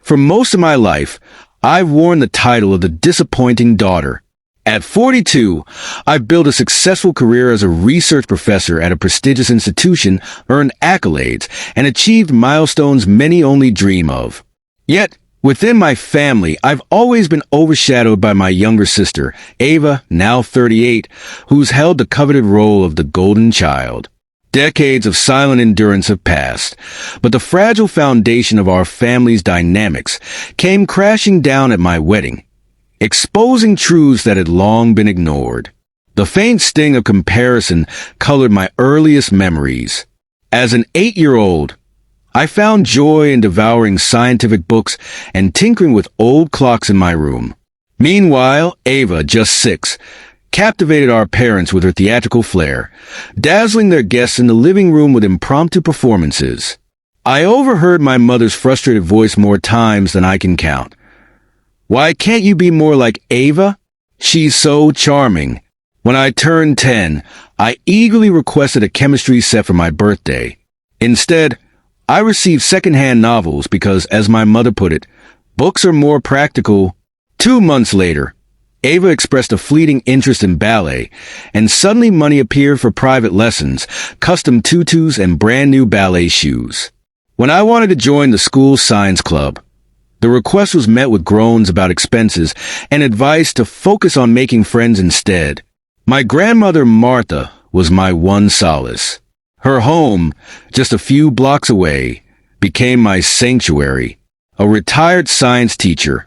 For most of my life, I've worn the title of the disappointing daughter. At 42, I've built a successful career as a research professor at a prestigious institution, earned accolades, and achieved milestones many only dream of. Yet, within my family, I've always been overshadowed by my younger sister, Ava, now 38, who's held the coveted role of the golden child. Decades of silent endurance have passed, but the fragile foundation of our family's dynamics came crashing down at my wedding, exposing truths that had long been ignored. The faint sting of comparison colored my earliest memories. As an 8-year-old, I found joy in devouring scientific books and tinkering with old clocks in my room. Meanwhile, Ava, just 6, captivated our parents with her theatrical flair, dazzling their guests in the living room with impromptu performances. I overheard my mother's frustrated voice more times than I can count. "Why can't you be more like Ava? She's so charming." When I turned 10, I eagerly requested a chemistry set for my birthday. Instead, I received secondhand novels because, as my mother put it, books are more practical. 2 months later, Ava expressed a fleeting interest in ballet, and suddenly money appeared for private lessons, custom tutus, and brand new ballet shoes. When I wanted to join the school science club, the request was met with groans about expenses and advice to focus on making friends instead. My grandmother, Martha, was my one solace. Her home, just a few blocks away, became my sanctuary. A retired science teacher,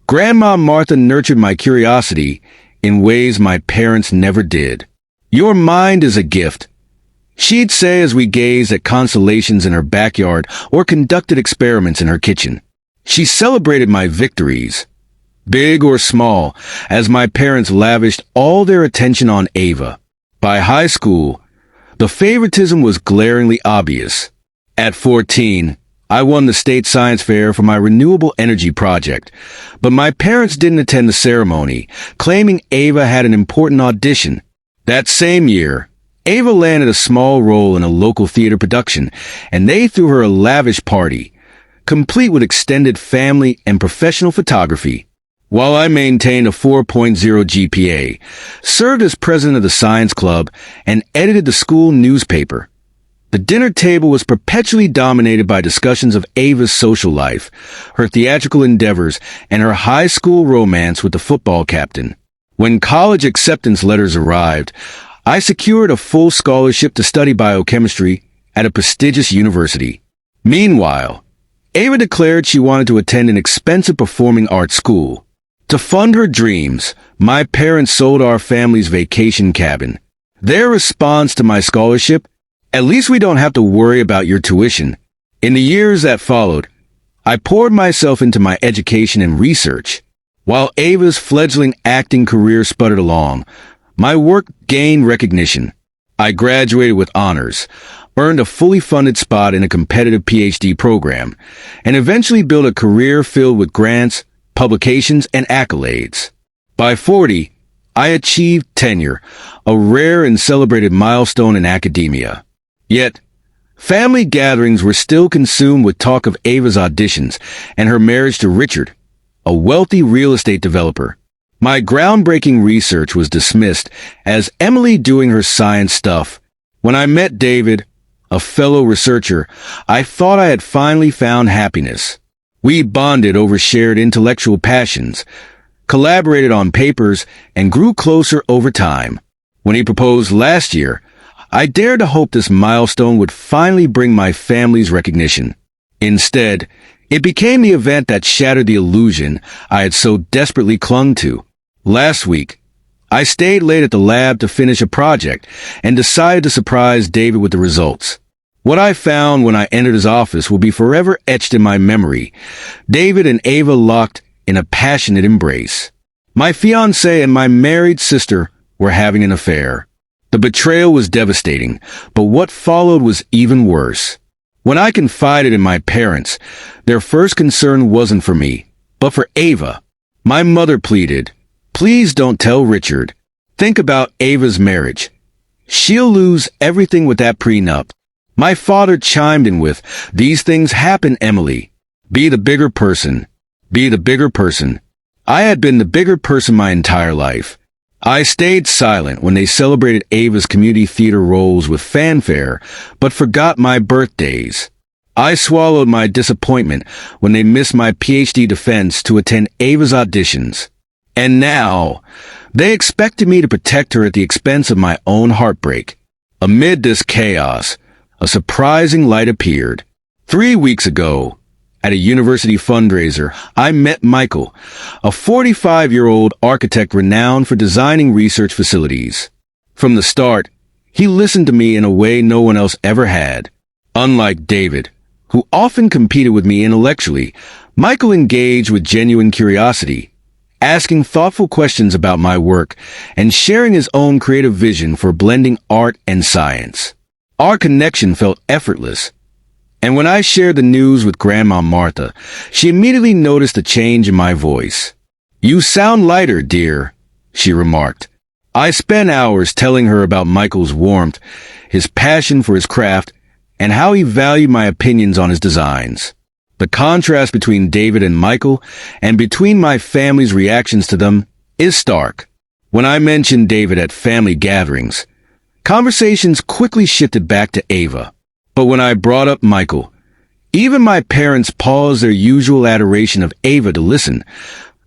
Grandma Martha nurtured my curiosity in ways my parents never did. "Your mind is a gift," she'd say as we gazed at constellations in her backyard or conducted experiments in her kitchen. She celebrated my victories, big or small, as my parents lavished all their attention on Ava. By high school, the favoritism was glaringly obvious. At 14, I won the state science fair for my renewable energy project, but my parents didn't attend the ceremony, claiming Ava had an important audition. That same year, Ava landed a small role in a local theater production, and they threw her a lavish party, complete with extended family and professional photography. While I maintained a 4.0 GPA, served as president of the science club, and edited the school newspaper, the dinner table was perpetually dominated by discussions of Ava's social life, her theatrical endeavors, and her high school romance with the football captain. When college acceptance letters arrived, I secured a full scholarship to study biochemistry at a prestigious university. Meanwhile, Ava declared she wanted to attend an expensive performing arts school. To fund her dreams, my parents sold our family's vacation cabin. Their response to my scholarship: "At least we don't have to worry about your tuition." In the years that followed, I poured myself into my education and research. While Ava's fledgling acting career sputtered along, my work gained recognition. I graduated with honors, earned a fully funded spot in a competitive PhD program, and eventually built a career filled with grants, publications, and accolades. By 40, I achieved tenure, a rare and celebrated milestone in academia. Yet, family gatherings were still consumed with talk of Ava's auditions and her marriage to Richard, a wealthy real estate developer. My groundbreaking research was dismissed as Emily doing her science stuff. When I met David, a fellow researcher, I thought I had finally found happiness. We bonded over shared intellectual passions, collaborated on papers, and grew closer over time. When he proposed last year, I dared to hope this milestone would finally bring my family's recognition. Instead, it became the event that shattered the illusion I had so desperately clung to. Last week, I stayed late at the lab to finish a project and decided to surprise David with the results. What I found when I entered his office will be forever etched in my memory. David and Ava locked in a passionate embrace. My fiancée and my married sister were having an affair. The betrayal was devastating, but what followed was even worse. When I confided in my parents, their first concern wasn't for me, but for Ava. My mother pleaded, "Please don't tell Richard. Think about Ava's marriage. She'll lose everything with that prenup." My father chimed in with, "These things happen, Emily." Be the bigger person. Be the bigger person. I had been the bigger person my entire life. I stayed silent when they celebrated Ava's community theater roles with fanfare, but forgot my birthdays. I swallowed my disappointment when they missed my PhD defense to attend Ava's auditions. And now, they expected me to protect her at the expense of my own heartbreak. Amid this chaos, a surprising light appeared. 3 weeks ago, at a university fundraiser, I met Michael, a 45-year-old architect renowned for designing research facilities. From the start, he listened to me in a way no one else ever had. Unlike David, who often competed with me intellectually, Michael engaged with genuine curiosity, asking thoughtful questions about my work and sharing his own creative vision for blending art and science. Our connection felt effortless. And when I shared the news with Grandma Martha, she immediately noticed a change in my voice. "You sound lighter, dear," she remarked. I spent hours telling her about Michael's warmth, his passion for his craft, and how he valued my opinions on his designs. The contrast between David and Michael, and between my family's reactions to them, is stark. When I mentioned David at family gatherings, conversations quickly shifted back to Ava. But when I brought up Michael, even my parents paused their usual adoration of Ava to listen,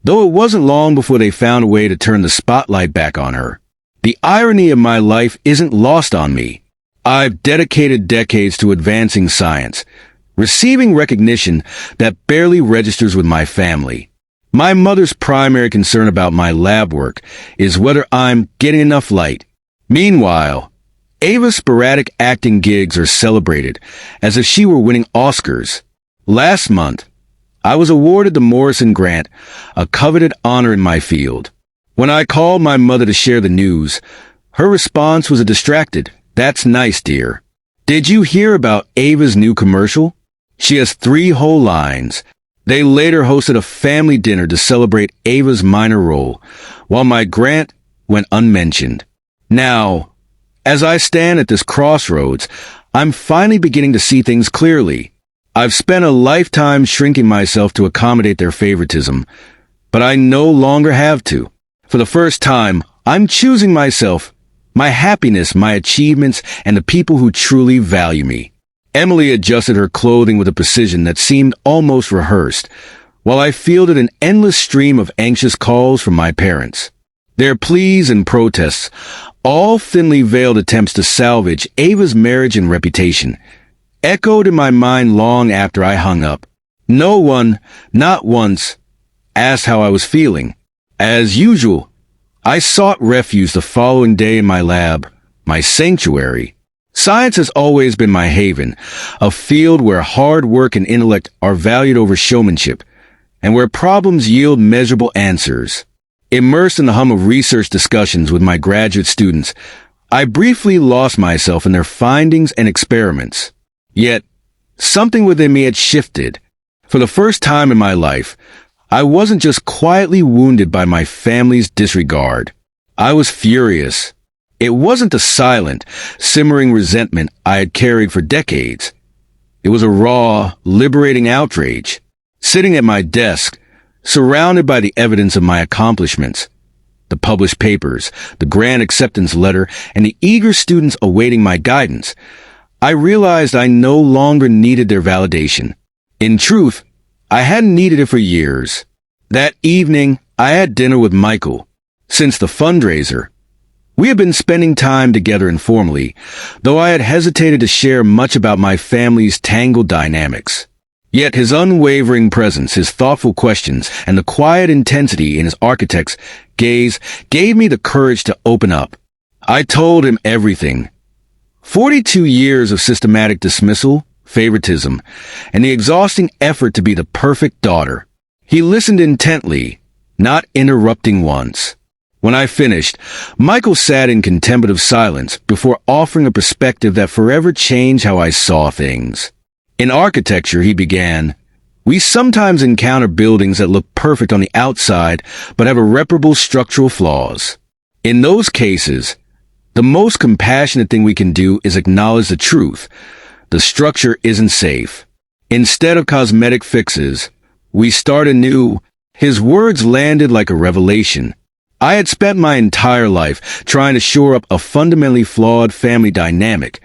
though it wasn't long before they found a way to turn the spotlight back on her. The irony of my life isn't lost on me. I've dedicated decades to advancing science, receiving recognition that barely registers with my family. My mother's primary concern about my lab work is whether I'm getting enough light. Meanwhile, Ava's sporadic acting gigs are celebrated as if she were winning Oscars. Last month, I was awarded the Morrison Grant, a coveted honor in my field. When I called my mother to share the news, her response was a distracted, "That's nice, dear." "Did you hear about Ava's new commercial? She has 3 whole lines." They later hosted a family dinner to celebrate Ava's minor role, while my grant went unmentioned. Now, as I stand at this crossroads, I'm finally beginning to see things clearly. I've spent a lifetime shrinking myself to accommodate their favoritism, but I no longer have to. For the first time, I'm choosing myself, my happiness, my achievements, and the people who truly value me. Emily adjusted her clothing with a precision that seemed almost rehearsed, while I fielded an endless stream of anxious calls from my parents. Their pleas and protests, all thinly veiled attempts to salvage Ava's marriage and reputation, echoed in my mind long after I hung up. No one, not once, asked how I was feeling. As usual, I sought refuge the following day in my lab, my sanctuary. Science has always been my haven, a field where hard work and intellect are valued over showmanship, and where problems yield measurable answers. Immersed in the hum of research discussions with my graduate students, I briefly lost myself in their findings and experiments. Yet, something within me had shifted. For the first time in my life, I wasn't just quietly wounded by my family's disregard. I was furious. It wasn't the silent, simmering resentment I had carried for decades. It was a raw, liberating outrage. Sitting at my desk, surrounded by the evidence of my accomplishments, the published papers, the grant acceptance letter, and the eager students awaiting my guidance, I realized I no longer needed their validation. In truth, I hadn't needed it for years. That evening, I had dinner with Michael. Since the fundraiser, we had been spending time together informally, though I had hesitated to share much about my family's tangled dynamics. Yet his unwavering presence, his thoughtful questions, and the quiet intensity in his architect's gaze gave me the courage to open up. I told him everything. 42 years of systematic dismissal, favoritism, and the exhausting effort to be the perfect daughter. He listened intently, not interrupting once. When I finished, Michael sat in contemplative silence before offering a perspective that forever changed how I saw things. In architecture, he began, "We sometimes encounter buildings that look perfect on the outside but have irreparable structural flaws. In those cases, the most compassionate thing we can do is acknowledge the truth. The structure isn't safe. Instead of cosmetic fixes, we start anew. His words landed like a revelation. I had spent my entire life trying to shore up a fundamentally flawed family dynamic,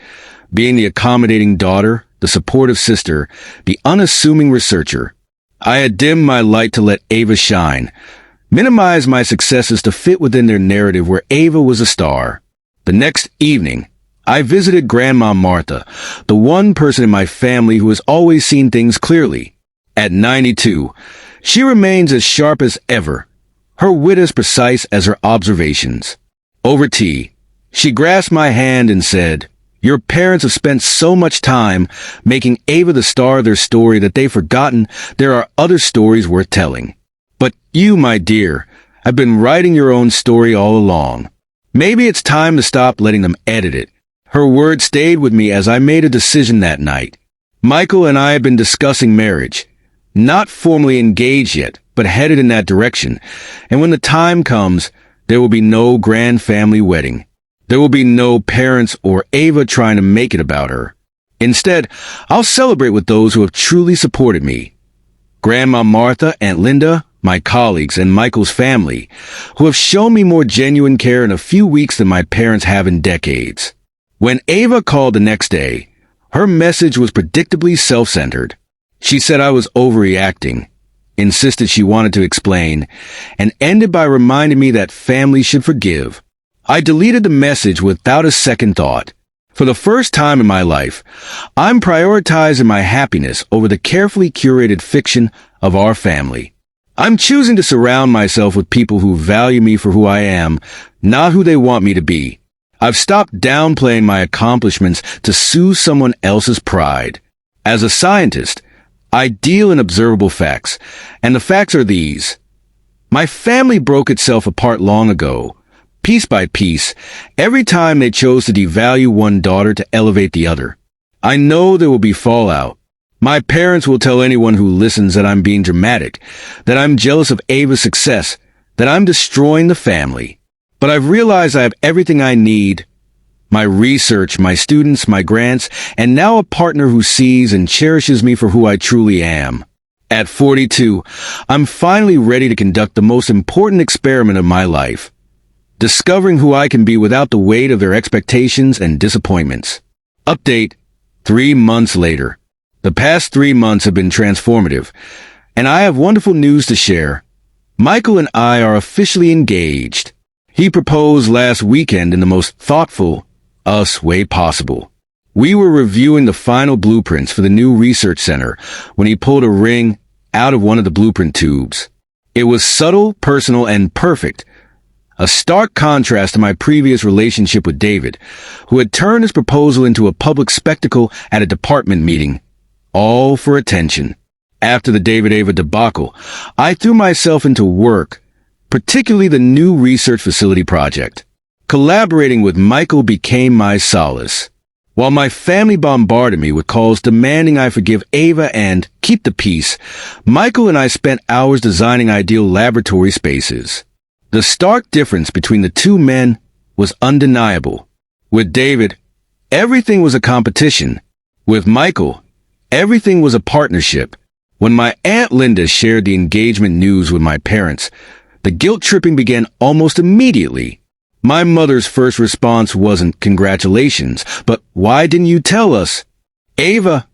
being the accommodating daughter, the supportive sister, the unassuming researcher. I had dimmed my light to let Ava shine, minimized my successes to fit within their narrative where Ava was a star. The next evening, I visited Grandma Martha, the one person in my family who has always seen things clearly. At 92, she remains as sharp as ever, her wit as precise as her observations. Over tea, she grasped my hand and said, "Your parents have spent so much time making Ava the star of their story that they've forgotten there are other stories worth telling. But you, my dear, have been writing your own story all along. Maybe it's time to stop letting them edit it." Her words stayed with me as I made a decision that night. Michael and I had been discussing marriage, not formally engaged yet, but headed in that direction. And when the time comes, there will be no grand family wedding. There will be no parents or Ava trying to make it about her. Instead, I'll celebrate with those who have truly supported me. Grandma Martha, Aunt Linda, my colleagues, and Michael's family, who have shown me more genuine care in a few weeks than my parents have in decades. When Ava called the next day, her message was predictably self-centered. She said I was overreacting, insisted she wanted to explain, and ended by reminding me that family should forgive. I deleted the message without a second thought. For the first time in my life, I'm prioritizing my happiness over the carefully curated fiction of our family. I'm choosing to surround myself with people who value me for who I am, not who they want me to be. I've stopped downplaying my accomplishments to soothe someone else's pride. As a scientist, I deal in observable facts, and the facts are these. My family broke itself apart long ago, piece by piece, every time they chose to devalue one daughter to elevate the other. I know there will be fallout. My parents will tell anyone who listens that I'm being dramatic, that I'm jealous of Ava's success, that I'm destroying the family. But I've realized I have everything I need. My research, my students, my grants, and now a partner who sees and cherishes me for who I truly am. At 42, I'm finally ready to conduct the most important experiment of my life, discovering who I can be without the weight of their expectations and disappointments. Update, 3 months later. The past 3 months have been transformative, and I have wonderful news to share. Michael and I are officially engaged. He proposed last weekend in the most thoughtful, us way possible. We were reviewing the final blueprints for the new research center when he pulled a ring out of one of the blueprint tubes. It was subtle, personal, and perfect. A stark contrast to my previous relationship with David, who had turned his proposal into a public spectacle at a department meeting, all for attention. After the David-Ava debacle, I threw myself into work, particularly the new research facility project. Collaborating with Michael became my solace. While my family bombarded me with calls demanding I forgive Ava and keep the peace, Michael and I spent hours designing ideal laboratory spaces. The stark difference between the two men was undeniable. With David, everything was a competition. With Michael, everything was a partnership. When my Aunt Linda shared the engagement news with my parents, the guilt-tripping began almost immediately. My mother's first response wasn't congratulations, but why didn't you tell us? Ava,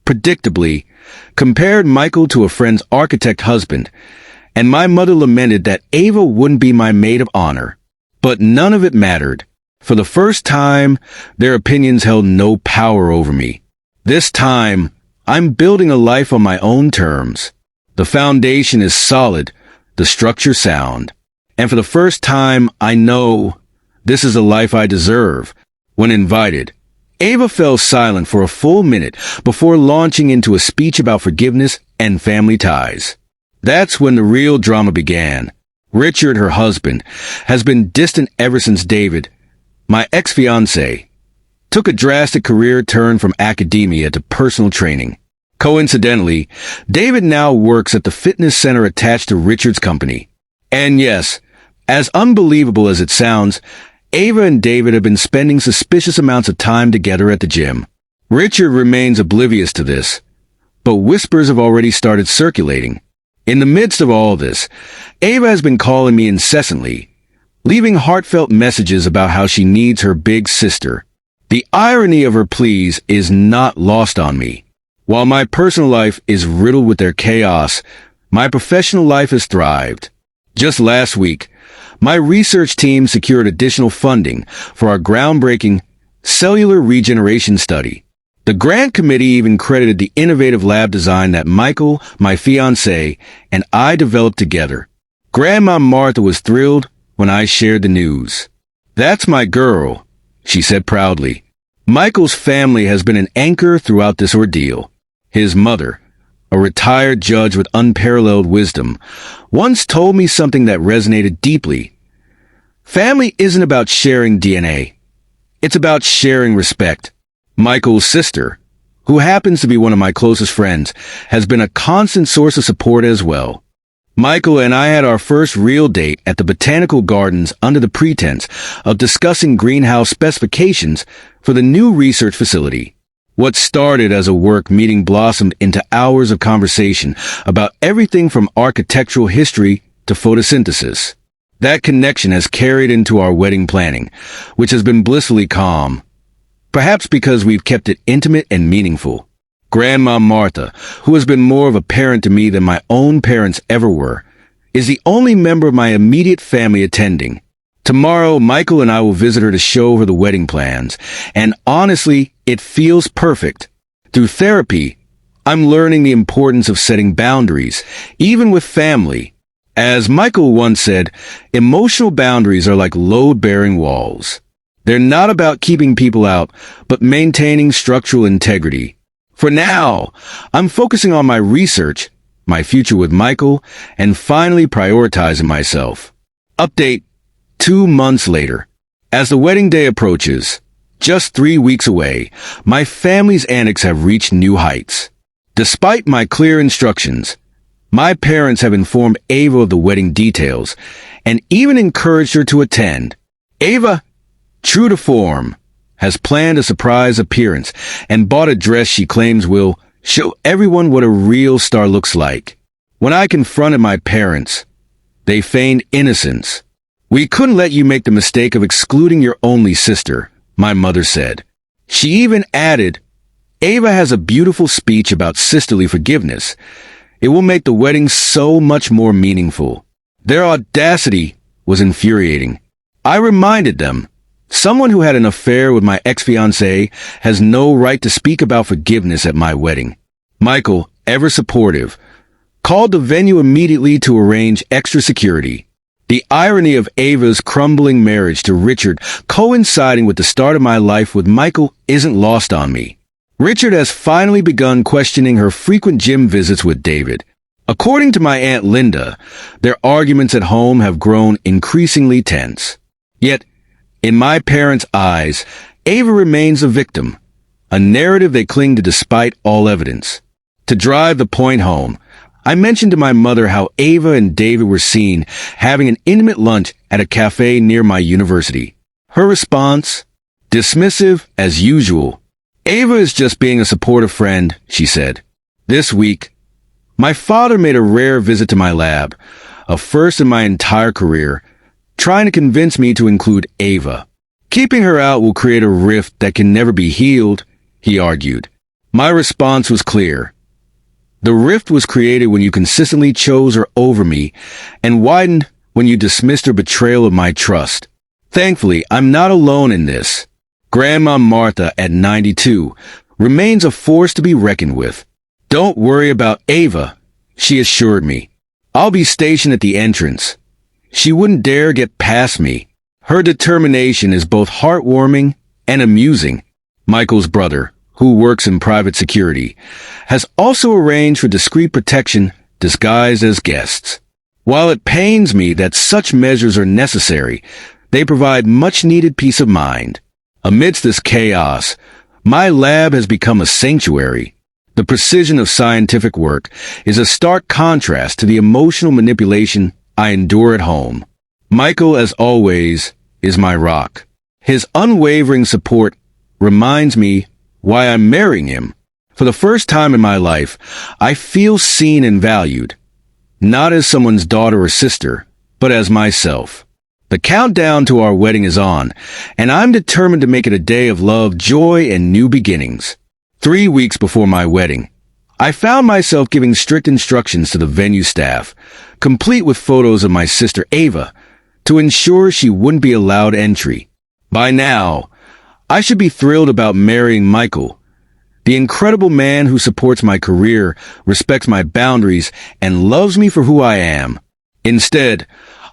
predictably, compared Michael to a friend's architect husband, and my mother lamented that Ava wouldn't be my maid of honor. But none of it mattered. For the first time, their opinions held no power over me. This time, I'm building a life on my own terms. The foundation is solid, the structure sound. And for the first time, I know this is the life I deserve. When invited, Ava fell silent for a full minute before launching into a speech about forgiveness and family ties. That's when the real drama began. Richard, her husband, has been distant ever since David, my ex-fiancé, took a drastic career turn from academia to personal training. Coincidentally, David now works at the fitness center attached to Richard's company. And yes, as unbelievable as it sounds, Ava and David have been spending suspicious amounts of time together at the gym. Richard remains oblivious to this, but whispers have already started circulating. In the midst of all this, Ava has been calling me incessantly, leaving heartfelt messages about how she needs her big sister. The irony of her pleas is not lost on me. While my personal life is riddled with their chaos, my professional life has thrived. Just last week, my research team secured additional funding for our groundbreaking cellular regeneration study. The grant committee even credited the innovative lab design that Michael, my fiancé, and I developed together. Grandma Martha was thrilled when I shared the news. "That's my girl," she said proudly. Michael's family has been an anchor throughout this ordeal. His mother, a retired judge with unparalleled wisdom, once told me something that resonated deeply. Family isn't about sharing DNA. It's about sharing respect. Michael's sister, who happens to be one of my closest friends, has been a constant source of support as well. Michael and I had our first real date at the Botanical Gardens under the pretense of discussing greenhouse specifications for the new research facility. What started as a work meeting blossomed into hours of conversation about everything from architectural history to photosynthesis. That connection has carried into our wedding planning, which has been blissfully calm. Perhaps because we've kept it intimate and meaningful. Grandma Martha, who has been more of a parent to me than my own parents ever were, is the only member of my immediate family attending. Tomorrow, Michael and I will visit her to show her the wedding plans, and honestly, it feels perfect. Through therapy, I'm learning the importance of setting boundaries, even with family. As Michael once said, emotional boundaries are like load-bearing walls. They're not about keeping people out, but maintaining structural integrity. For now, I'm focusing on my research, my future with Michael, and finally prioritizing myself. Update 2 months later. As the wedding day approaches, just 3 weeks away, my family's antics have reached new heights. Despite my clear instructions, my parents have informed Ava of the wedding details and even encouraged her to attend. Ava, true to form, has planned a surprise appearance and bought a dress she claims will show everyone what a real star looks like. When I confronted my parents, they feigned innocence. "We couldn't let you make the mistake of excluding your only sister," my mother said. She even added, "Ava has a beautiful speech about sisterly forgiveness. It will make the wedding so much more meaningful." Their audacity was infuriating. I reminded them, someone who had an affair with my ex-fiancé has no right to speak about forgiveness at my wedding. Michael, ever supportive, called the venue immediately to arrange extra security. The irony of Ava's crumbling marriage to Richard coinciding with the start of my life with Michael isn't lost on me. Richard has finally begun questioning her frequent gym visits with David. According to my Aunt Linda, their arguments at home have grown increasingly tense. Yet, in my parents' eyes, Ava remains a victim, a narrative they cling to despite all evidence. To drive the point home, I mentioned to my mother how Ava and David were seen having an intimate lunch at a cafe near my university. Her response? Dismissive as usual. "Ava is just being a supportive friend," she said. This week, my father made a rare visit to my lab, a first in my entire career, trying to convince me to include Ava. Keeping her out will create a rift that can never be healed, he argued. My response was clear. The rift was created when you consistently chose her over me and widened when you dismissed her betrayal of my trust. Thankfully, I'm not alone in this. Grandma Martha, at 92, remains a force to be reckoned with. "Don't worry about Ava," she assured me. "I'll be stationed at the entrance. She wouldn't dare get past me." Her determination is both heartwarming and amusing. Michael's brother, who works in private security, has also arranged for discreet protection disguised as guests. While it pains me that such measures are necessary, they provide much-needed peace of mind. Amidst this chaos, my lab has become a sanctuary. The precision of scientific work is a stark contrast to the emotional manipulation I endure at home. Michael, as always, is my rock. His unwavering support reminds me why I'm marrying him. For the first time in my life, I feel seen and valued, not as someone's daughter or sister, but as myself. The countdown to our wedding is on, and I'm determined to make it a day of love, joy, and new beginnings. 3 weeks before my wedding, I found myself giving strict instructions to the venue staff, complete with photos of my sister Ava, to ensure she wouldn't be allowed entry. By now, I should be thrilled about marrying Michael, the incredible man who supports my career, respects my boundaries, and loves me for who I am. Instead,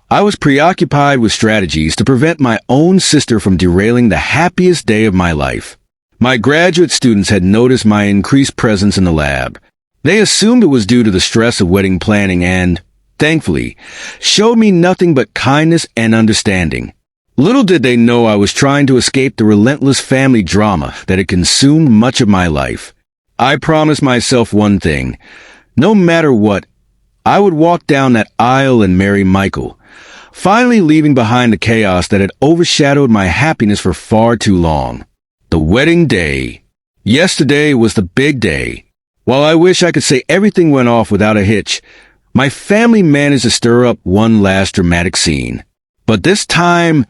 I was preoccupied with strategies to prevent my own sister from derailing the happiest day of my life. My graduate students had noticed my increased presence in the lab. They assumed it was due to the stress of wedding planning and, thankfully, showed me nothing but kindness and understanding. Little did they know I was trying to escape the relentless family drama that had consumed much of my life. I promised myself one thing: no matter what, I would walk down that aisle and marry Michael, finally leaving behind the chaos that had overshadowed my happiness for far too long. The wedding day. Yesterday was the big day. While I wish I could say everything went off without a hitch, my family managed to stir up one last dramatic scene. But this time,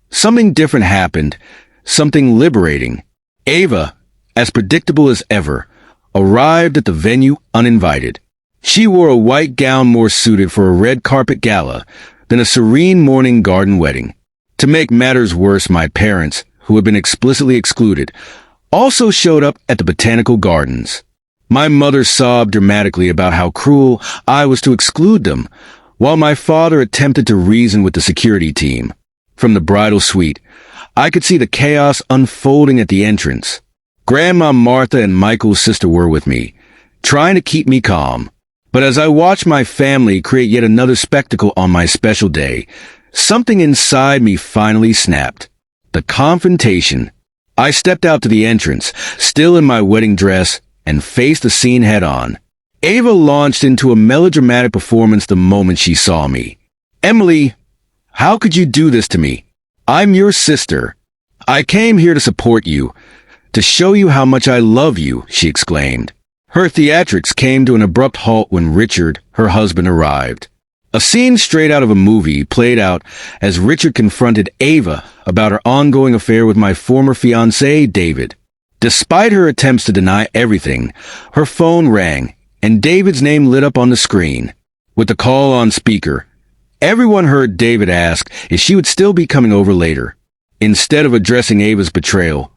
something different happened, something liberating. Ava, as predictable as ever, arrived at the venue uninvited. She wore a white gown more suited for a red carpet gala than a serene morning garden wedding. To make matters worse, my parents, who had been explicitly excluded, also showed up at the botanical gardens. My mother sobbed dramatically about how cruel I was to exclude them, while my father attempted to reason with the security team. From the bridal suite, I could see the chaos unfolding at the entrance. Grandma Martha and Michael's sister were with me, trying to keep me calm. But as I watched my family create yet another spectacle on my special day, something inside me finally snapped. The confrontation. I stepped out to the entrance, still in my wedding dress, and faced the scene head-on. Ava launched into a melodramatic performance the moment she saw me. "Emily, how could you do this to me? I'm your sister. I came here to support you, to show you how much I love you," she exclaimed. Her theatrics came to an abrupt halt when Richard, her husband, arrived. A scene straight out of a movie played out as Richard confronted Ava about her ongoing affair with my former fiancé, David. Despite her attempts to deny everything, her phone rang, and David's name lit up on the screen. With the call on speaker, everyone heard David ask if she would still be coming over later. Instead of addressing Ava's betrayal,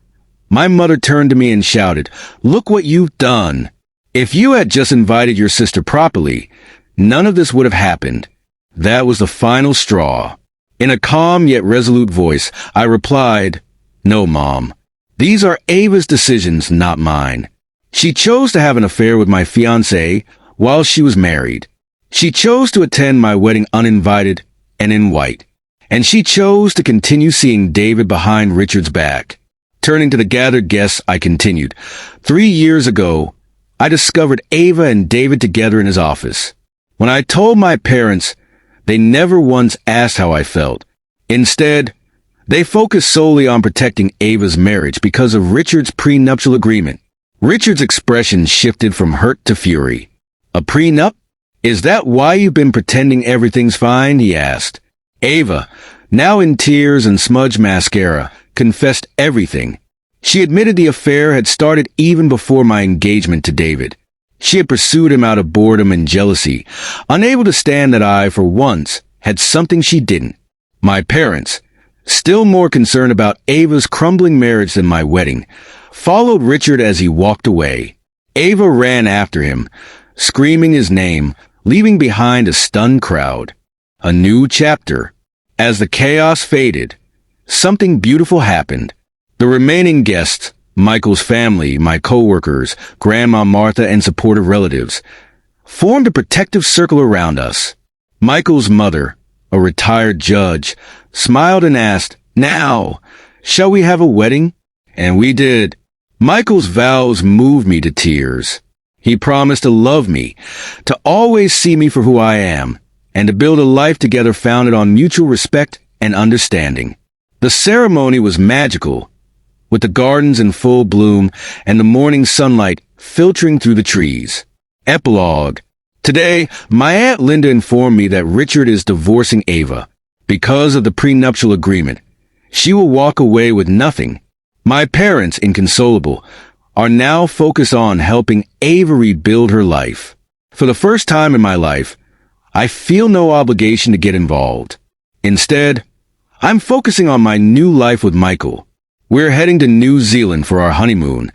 my mother turned to me and shouted, "Look what you've done. If you had just invited your sister properly, none of this would have happened." That was the final straw. In a calm yet resolute voice, I replied, "No, Mom. These are Ava's decisions, not mine. She chose to have an affair with my fiancé while she was married. She chose to attend my wedding uninvited and in white. And she chose to continue seeing David behind Richard's back." Turning to the gathered guests, I continued, 3 years ago, I discovered Ava and David together in his office. When I told my parents, they never once asked how I felt. Instead, they focused solely on protecting Ava's marriage because of Richard's prenuptial agreement. Richard's expression shifted from hurt to fury. "A prenup? Is that why you've been pretending everything's fine?" he asked. Ava, now in tears and smudged mascara, confessed everything. She admitted the affair had started even before my engagement to David. She had pursued him out of boredom and jealousy, unable to stand that I, for once, had something she didn't. My parents, still more concerned about Ava's crumbling marriage than my wedding, followed Richard as he walked away. Ava ran after him, screaming his name, leaving behind a stunned crowd. A new chapter. As the chaos faded, something beautiful happened. The remaining guests, Michael's family, my co-workers, Grandma Martha, and supportive relatives, formed a protective circle around us. Michael's mother, a retired judge, smiled and asked, "Now, shall we have a wedding?" And we did. Michael's vows moved me to tears. He promised to love me, to always see me for who I am, and to build a life together founded on mutual respect and understanding. The ceremony was magical, with the gardens in full bloom and the morning sunlight filtering through the trees. Epilogue. Today, my Aunt Linda informed me that Richard is divorcing Ava. Because of the prenuptial agreement, she will walk away with nothing. My parents, inconsolable, are now focused on helping Ava rebuild her life. For the first time in my life, I feel no obligation to get involved. Instead, I'm focusing on my new life with Michael. We're heading to New Zealand for our honeymoon,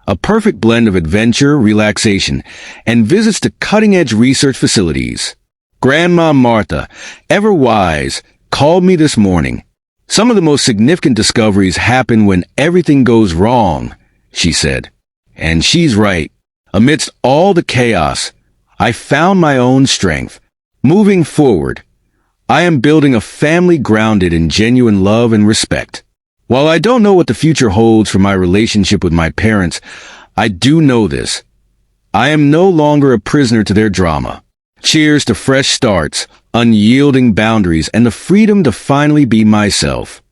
a perfect blend of adventure, relaxation, and visits to cutting-edge research facilities. Grandma Martha, ever wise, called me this morning. Some of the most significant discoveries happen when everything goes wrong, she said. And she's right. Amidst all the chaos, I found my own strength. Moving forward, I am building a family grounded in genuine love and respect. While I don't know what the future holds for my relationship with my parents, I do know this. I am no longer a prisoner to their drama. Cheers to fresh starts, unyielding boundaries, and the freedom to finally be myself.